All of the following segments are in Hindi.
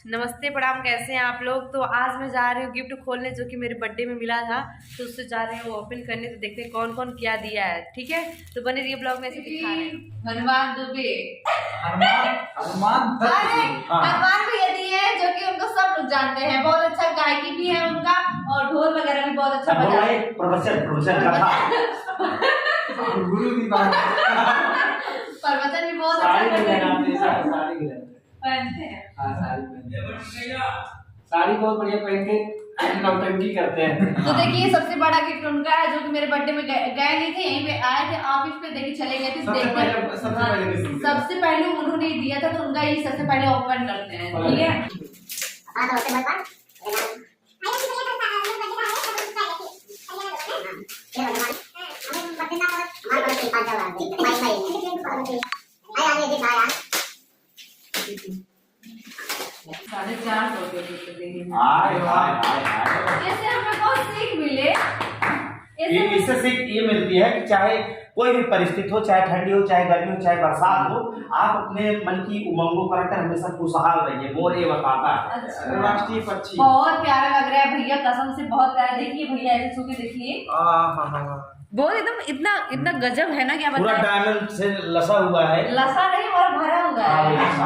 नमस्ते प्रणाम, कैसे हैं आप लोग। तो आज मैं जा रही हूँ गिफ्ट खोलने, जो कि मेरे बर्थडे में मिला था। तो उससे जा रहे हैं वो ओपन करने। तो देखते हैं कौन कौन क्या दिया है। ठीक है, तो बने रहिए ब्लॉग में, ऐसे दिखा रहे हैं। हनुमान दुबे, हनुमान भैया दिए हैं, जो कि उनको सब लोग जानते हैं। बहुत अच्छा गायकी भी है उनका, और ढोल वगैरह भी बहुत अच्छा बजाते हैं। प्रवचन गुरु भी प्रवचन भी बहुत अच्छा पहनते हैं। साड़ी बहुत बढ़िया पहन के नौटंकी करते हैं। तो देखिए, सबसे बड़ा गिफ्ट उनका है, जो कि मेरे बर्थडे में गए नहीं थे, यहीं पे आए थे ऑफिस पे, देखिए चले गए थे। सबसे पहले उन्होंने ही दिया था, तो उनका ही सबसे पहले ओपन करते हैं। ठीक है, जैसे हमें बहुत सीख मिले। इससे सीख ये मिलती है कि चाहे कोई भी परिस्थिति हो, चाहे ठंडी हो, चाहे गर्मी हो, चाहे बरसात हो, आप अपने मन की उमंगों पर रहकर हमेशा खुशहाल रहिए। मोर ये बताता है। अच्छा। राष्ट्रीय पक्षी बहुत प्यारा लग रहा है भैया, कसम से बहुत प्यारा। देखिए भैया, ऐसे छू के देखिए, बहुत एकदम इतना गजब है ना, क्या पूरा डायमंड से लसा हुआ है। लसा नहीं और भरा हुआ है। लसा।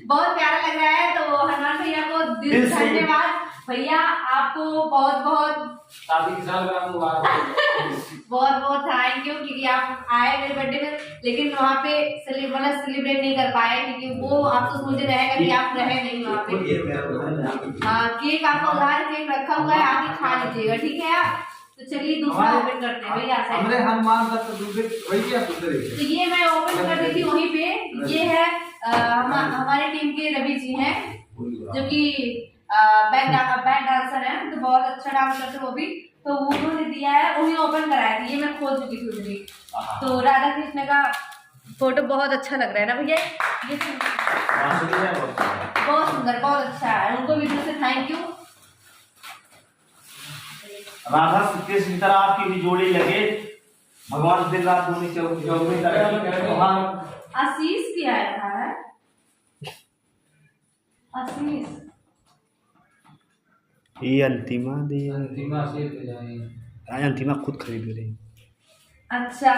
बहुत प्यारा लग रहा है। तो हनुमान भैया को दिल से धन्यवाद। भैया आपको बहुत बहुत शादी की सालगिरह मुबारक। बहुत बहुत थैंक यू, क्योंकि आप आए मेरे बर्थडे में, लेकिन वहाँ पे सेलिब्रेट नहीं कर पाए, क्योंकि वो अफसोस मुझे रहेगा कि आप रहे नहीं वहाँ पे। हाँ, केक आपका उधार केक रखा हुआ है, आके खा लीजिएगा। ठीक है आप। तो चलिए दूसरा ओपन करते हैं भैया। हमरे हनुमान दत्त दूसरे वही क्या दूसरे। तो ये मैं ओपन कर दी थी वहीं पे। ये है हमारे टीम के रवि जी हैं, जो कि बैक डांसर है, तो बहुत अच्छा डांस करते हैं वो भी। तो उन्होंने दिया है, उन्हें ओपन कराया था। ये मैं खोल चुकी थी उस दिन। तो राधा कृष्ण का फोटो बहुत अच्छा लग रहा है ना भैया, ये बहुत सुंदर, बहुत अच्छा है। उनको भी दिल से थैंक यू। राधा कृष्ण की तरह आपकी भी जोड़ी लगे, भगवान दिन रात दोनों चौबीस आशीष किया है आशीष। ये अंतिमा दे, अंतिमा खुद खरीद रही। अच्छा,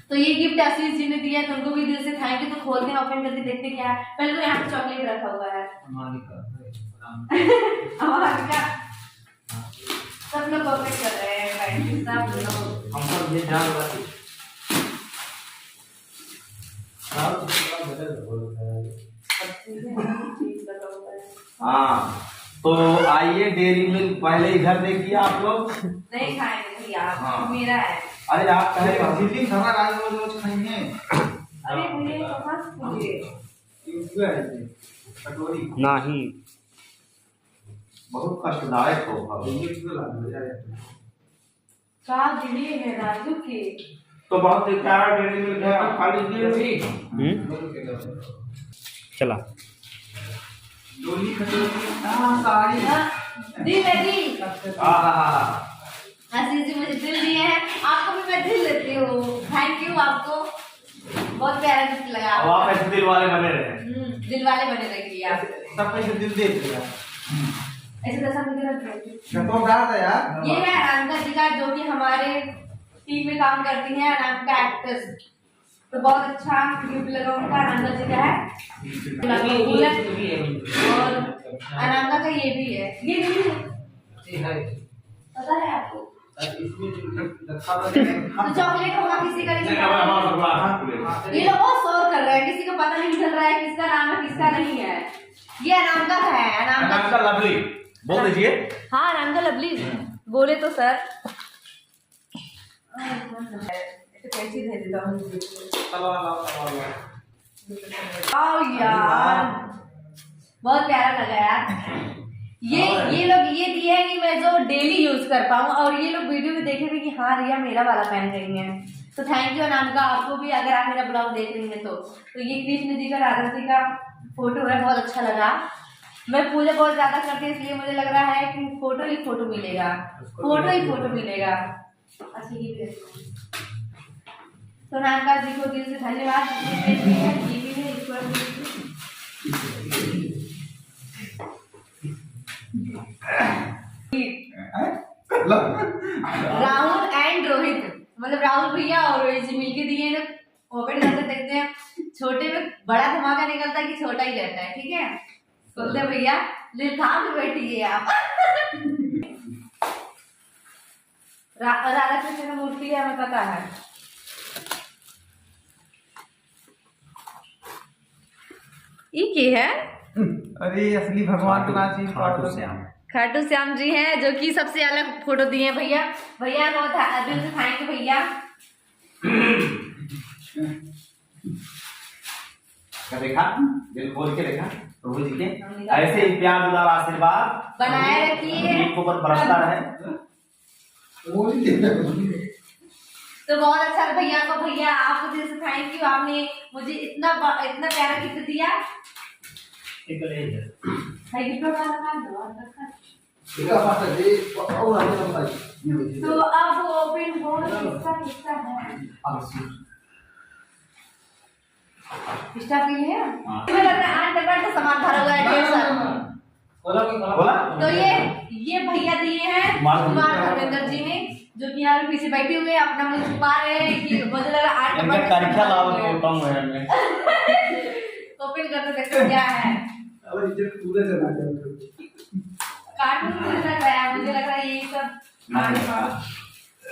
तो ये गिफ्ट आशीष जी ने दिया, तो उनको भी दिल से थैंक यू। तो खोलते हैं, ओपन करके देखते क्या है। पहले तो यहाँ पे चॉकलेट रखा हुआ है। हमारा सब लोग ओपन कर रहे हैं, सब लोग। हम सब ये जान रहे हाँ। तो आइए, डेयरी मिल्क पहले इधर देखिए आप लोग। नहीं खाएंगे भैया, हाँ। मेरा है। अरे आप कहे रोज खाएंगे। अरे भैया कहाँ कटोरी नहीं, बहुत कष्टदायक होगा। का दिए है राजू के। तो बहुत प्यारा डेयरी मिल्क है, आप खा लीजिए। चला डोली कटोरी साड़ी दिल है दी। हाँ। आशीष जी मुझे दिल दिए हैं, आपको भी मैं दिल देती हूँ। थैंक यू, आपको बहुत प्यारा गिफ्ट लगा। अब आप ऐसे दिल वाले बने रहे। दिल वाले बने रहिए आप। सब पैसे दिल दे दिया। ऐसे जैसा मुझे रख दो। तो यार ये है अनामिका जी का, जो कि हमारे टीम में काम करती है, अनामिका एक्ट्रेस। तो बहुत अच्छा गिफ्ट लगा उनका, अनामिका जी का है। और अनामिका का ये भी है, ये भी है, पता है आपको। तो चॉकलेट होगा किसी का, ये लोग बहुत शोर कर रहे हैं, किसी को पता नहीं चल रहा है किसका नाम है किसका नहीं है। ये अनामिका का है, अनामिका लवली बोल दीजिए। हाँ, अनामिका लवली बोले तो सर। कैसी दे देता हूँ यार, बहुत प्यारा लगा यार। ये लोग ये दिए हैं कि मैं जो डेली यूज कर पाऊँ, और ये लोग वीडियो में देखेंगे कि हाँ रिया मेरा वाला पहन रही है। तो थैंक यू अनामिका, आपको भी, अगर आप मेरा ब्लॉग देख रही हैं तो ये कृष्ण जी का, राधा जी का फोटो है, बहुत अच्छा लगा। मैं पूजा बहुत ज्यादा करती हूँ, इसलिए मुझे लग रहा है कि फोटो ही फोटो मिलेगा, फोटो ही फोटो मिलेगा। अच्छा, ये भी तो नानका जी को दिल से धन्यवाद। रहता है, ठीक है। बोलते भैया लिखाम में बैठिए आप। राधा कृष्ण की मूर्ति है, हमें पता है। ये की है? अरे असली भगवान का नाम खाटू श्याम। खाटू श्याम जी हैं, जो कि सबसे अलग फोटो दिए हैं भैया। भैया बहुत दिल से थैंक यू भैया। क्या देखा? दिल खोल के देखा प्रभु जी के ऐसे ही प्यार दुलार आशीर्वाद बनाए रखिए, ऊपर बरसता रहे। तो बहुत अच्छा भैया को, भैया आपको दिल से थैंक यू, आपने मुझे इतना प्यारा गिफ्ट दिया। तो अब ओपन हो किसका है? स्टाफ के लिए मुझे लग रहा है 8 सामान भरा हुआ है, ढेर सारा। बोला तो ये भैया दिए हैं कुमार धर्मेंद्र जी ने, जो कि यहाँ पे पीछे बैठे हुए हैं, अपना मुंह छुपा रहे हैं कि मुझे लग रहा है 8 करीक्षा लाओ तो कम है में ओपन करके देखो क्या है। कार्टून लग रहा है, मुझे लग रहा है ये सब।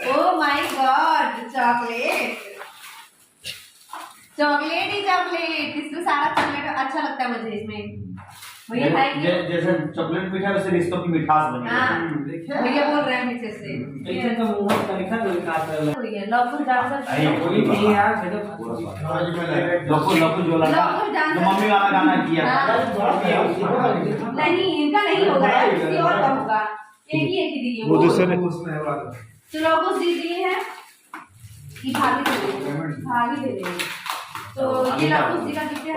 Oh my God, chocolate chocolate he chocolate, इसमें सारा चॉकलेट अच्छा लगता है मुझे इसमें। भैया थैंक यू। जैसे चॉकलेट मीठा वैसे रिश्तों की मिठास बनी। हाँ भैया बोल रहे हैं नीचे से। इसे तो मुंह का लिखा तो विकास है। भैया लॉकुर डांसर कोई नहीं यार, लकू जो लगा जो मम्मी वाला गाना किया था। नहीं, इनका नहीं होगा यार, किसी और का होगा। एक ही दी है वो दूसरे तो लॉकुर दी दिए हैं कि भाभी दे देंगे। तो ये लॉकुर जी का गिफ्ट है।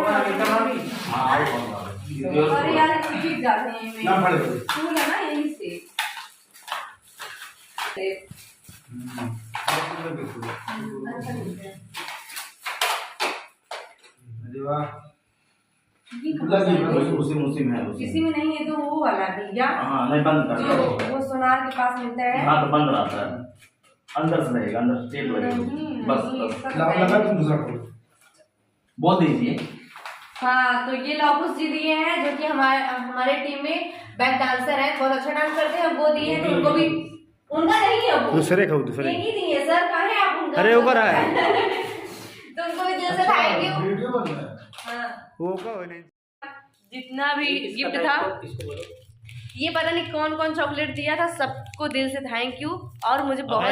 अरे यार ठीक जाते हैं ना पड़े फूल है ना यहीं से। अच्छा लगता है। उसी में है किसी में नहीं है तो वो वाला भैया। हाँ नहीं बंद कर जो वो सोनार के पास मिलता है। हाँ तो बंद रहता है, अंदर से रहेगा, अंदर टेप लगेगी बस बोल दीजिए। हाँ तो ये लॉकुस जी दिए हैं, जो कि हमारे टीम में बैक डांसर हैं, बहुत अच्छा डांस करते हैं। वो दिए हैं तो उनको भी, उनका नहीं है वो दूसरे खाओ दूसरे। एक ही दिए सर, कहाँ है आप उनका? अरे ऊपर है। तो उनको भी दिल से थैंक यू। हाँ वो का नहीं। जितना भी गिफ्ट था, ये पता नहीं कौन कौन चॉकलेट दिया था, सबको दिल से थैंक यू। और मुझे बहुत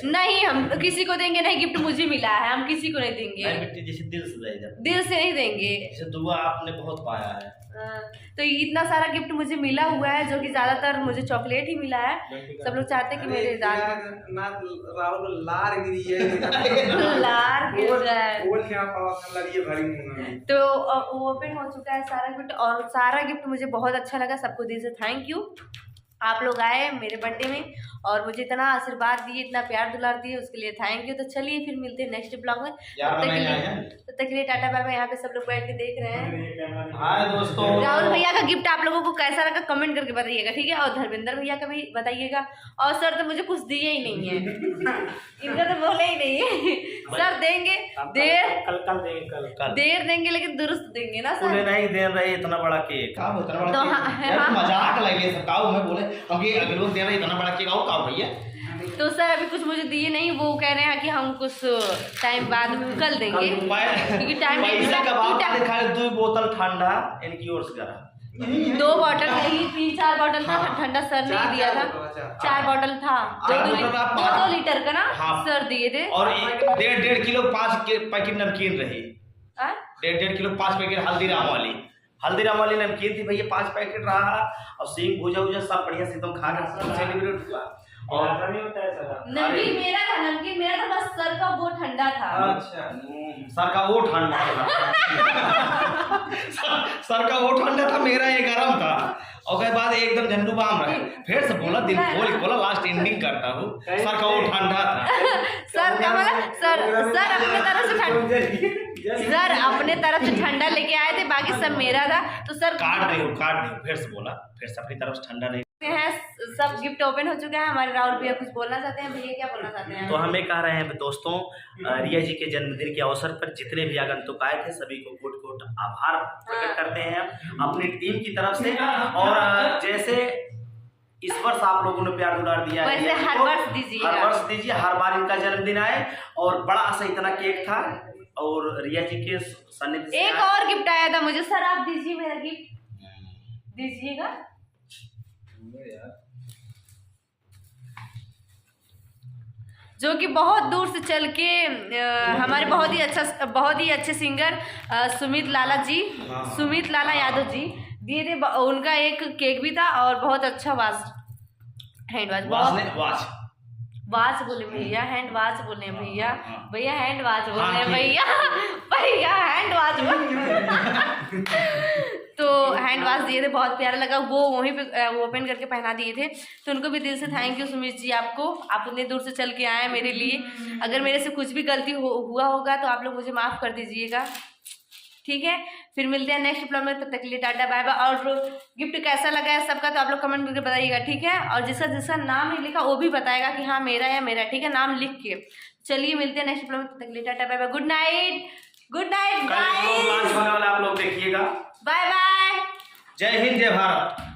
नहीं, हम किसी को देंगे नहीं, गिफ्ट मुझे मिला है, हम किसी को नहीं देंगे, जैसे दिल से दिल से नहीं देंगे। जैसे दुआ आपने बहुत पाया है। तो इतना सारा गिफ्ट मुझे मिला हुआ है, जो कि ज्यादातर मुझे चॉकलेट ही मिला है। सब लोग चाहते हैं कि मेरे राहुल लार गिरी है। लार गिर जाए। बोल क्या पावा लड़िए भरी मुंह। तो ओपन हो चुका है सारा गिफ्ट, और सारा गिफ्ट मुझे बहुत अच्छा लगा। सबको दिल से थैंक यू। आप लोग आए मेरे बर्थडे में और मुझे इतना आशीर्वाद दिए, इतना प्यार दुलार दिए, उसके लिए थैंक यू। तो चलिए फिर मिलते हैं नेक्स्ट ब्लॉग में। तब तक के लिए टाटा बाय बाय। यहाँ पे सब लोग बैठ के देख रहे हैं। हाय दोस्तों, राहुल भैया का गिफ्ट आप लोगों को कैसा लगा कमेंट करके बताइएगा, ठीक है। और धर्मेंद्र भैया का भी बताइएगा। और सर तो मुझे कुछ दिए ही नहीं है, इनका तो बोले ही नहीं है। सर देंगे, देर देंगे लेकिन दुरुस्त देंगे ना सर। नहीं दे रहे इतना बड़ा केक। तो हाँ, मजाक लगे सब काऊ में बोले हम ये अगले लोग दे रहे इतना बड़ा केक आओ काऊ भैया। तो सर अभी कुछ मुझे दिए नहीं, वो कह रहे हैं कि हम कुछ टाइम बाद कल देंगे, क्योंकि टाइम नहीं। 2 बोतल ठंडा इनकी ओर से करा, 2 बॉटल नहीं 3-4 बॉटल था ठंडा, सर नहीं दिया था। 4 बॉटल था, 2 लीटर का ना सर दिए थे। और 1.5 किलो 5 पैकेट नमकीन रही, 1.5 किलो 5 पैकेट हल्दीराम वाली नमकीन थी भैया, 5 पैकेट रहा। और सींग भूजा वूजा सब बढ़िया से एकदम खा के सेलिब्रेट हुआ। और नमकीन मेरा था, नमकीन मेरा था, बस सर का वो ठंडा था। अच्छा सर का वो ठंडा था। सर का वो ठंडा था, मेरा ये गर्म था। और उसके बाद एकदम झंडू बाम रहे। फिर से बोला, दिल खोल बोला, लास्ट एंडिंग करता हूँ। सर का वो ठंडा था। सर का मतलब सर अपने तरफ से सर अपने तरफ से ठंडा लेके आए थे, बाकी सब मेरा था। तो सर काट रही हूँ फिर से बोला, फिर से अपनी तरफ से ठंडा नहीं। हैं सब गिफ्ट ओपन हो चुका है। हमारे राहुल भैया कुछ बोलना चाहते हैं। भैया क्या बोलना चाहते हैं? तो हमें कह रहे हैं दोस्तों, रिया जी के जन्मदिन के अवसर पर जितने भी आगंतुक आए थे सभी को कोट कोट आभार प्रकट करते हैं अपनी टीम की तरफ से। और जैसे इस वर्ष आप लोगों ने प्यार दुलार दिया है, वैसे हर वर्ष दीजिएगा। हर वर्ष दीजिए, हर बार इनका जन्मदिन आए। और बड़ा सा इतना केक था और रिया जी के सानिध्य से एक और गिफ्ट आया था मुझे। सर आप दीजिए मेरा गिफ्ट, दीजिएगा। जो कि बहुत दूर से चल के हमारे बहुत ही अच्छे सिंगर सुमित लाला जी, सुमित लाला यादव जी दिए थे। उनका एक केक भी था और बहुत अच्छा हैंड वाश वाच बोले भैया, हैंड वाच बोले भैया, भैया हैंड वाच बोले भैया, भैया हैंड वाच बोले। तो हैंड वाश दिए थे, बहुत प्यारा लगा। वो वहीं पे ओपन करके पहना दिए थे। तो उनको भी दिल से थैंक यू सुमित जी, आपको। आप उतने दूर से चल के आए मेरे लिए। अगर मेरे से कुछ भी गलती हुआ होगा तो आप लोग मुझे माफ़ कर दीजिएगा, ठीक है। फिर मिलते हैं नेक्स्ट ब्लॉग में, तब तक के लिए टाटा बाय बाय। और गिफ्ट कैसा लगा है सबका तो आप लोग कमेंट करके बताइएगा, ठीक है। और जिसका नाम नहीं लिखा वो भी बताएगा कि हाँ मेरा या मेरा, ठीक है, नाम लिख के। चलिए मिलते हैं नेक्स्ट ब्लॉग में, तब तक के लिए tata bye bye. Good night, good night guys. आप लोग देखिएगा। Bye bye. जय हिंद, जय भारत।